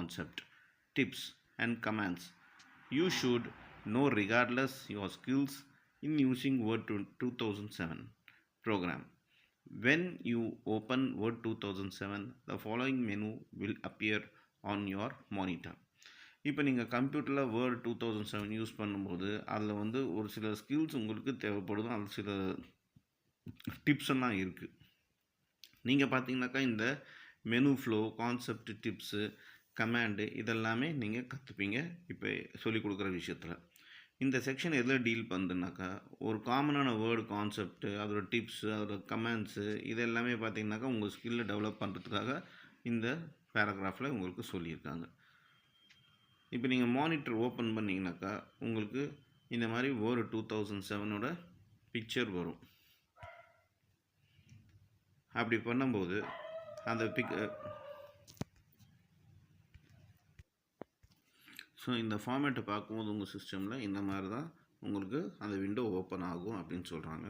concept, tips and commands you should know regardless your skills in using Word 2007 program. When you open Word 2007, the following menu will appear on your monitor. இப்போ நீங்கள் கம்ப்யூட்டரில் word 2007 use பண்ணும்போது அதில் வந்து ஒரு சில skills உங்களுக்கு தேவைப்படுது, அது சில டிப்ஸ் எல்லாம் இருக்குது. நீங்கள் பார்த்தீங்கன்னாக்கா இந்த menu flow, concept, tips, command இதெல்லாமே நீங்கள் கற்றுப்பீங்க இப்போ சொல்லிக் கொடுக்குற விஷயத்தில். இந்த செக்ஷன் எதில் டீல் பண்ணுதுனாக்கா ஒரு காமனான வேர்டு கான்செப்ட்டு, அதோட டிப்ஸு, அதோட கமெண்ட்ஸு இதெல்லாமே பார்த்தீங்கன்னாக்கா உங்கள் ஸ்கில்லை டெவலப் பண்ணுறதுக்காக இந்த பேராகிராஃபில் உங்களுக்கு சொல்லியிருக்காங்க. இப்போ நீங்கள் மானிட்டர் ஓப்பன் பண்ணிங்கனாக்கா உங்களுக்கு இந்த மாதிரி வேர்டு 2007ஓட பிக்சர் வரும். அப்படி பண்ணும்போது அந்த ஸோ இந்த ஃபார்மேட்டை பார்க்கும்போது உங்கள் சிஸ்டமில் இந்த மாதிரி தான் உங்களுக்கு அந்த விண்டோ ஓப்பன் ஆகும் அப்படின்னு சொல்கிறாங்க.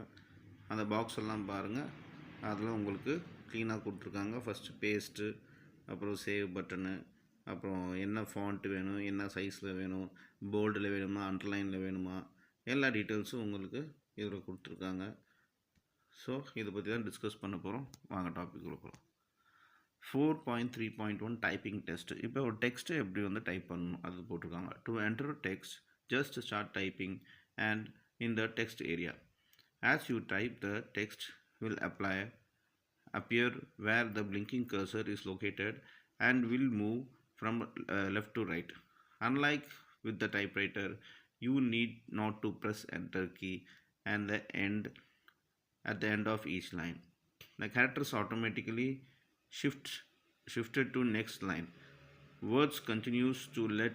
அந்த பாக்ஸ் எல்லாம் பாருங்கள், அதில் உங்களுக்கு க்ளீனாக கொடுத்துருக்காங்க. ஃபஸ்ட்டு பேஸ்ட்டு, அப்புறம் சேவ் பட்டனு, அப்புறம் என்ன ஃபாண்ட்டு வேணும், என்ன சைஸில் வேணும், போல்டில் வேணுமா, அண்டர்லைனில் வேணுமா, எல்லா டீட்டெயில்ஸும் உங்களுக்கு இதில் கொடுத்துருக்காங்க. ஸோ இதை பற்றி தான் டிஸ்கஸ் பண்ண போகிறோம். வாங்க டாபிக் போகிறோம். 4.3.1 டைப்பிங் டெஸ்ட். இப்போ ஒரு டெக்ஸ்ட்டு எப்படி வந்து டைப் பண்ணணும் அது போட்டிருக்காங்க. To enter text just start typing and in the text area. As you type the text will appear where the blinking cursor is located and will move from left to right. Unlike with the typewriter, you need not to press enter key at the end of each line. The characters automatically shifted to next line. Words continues to let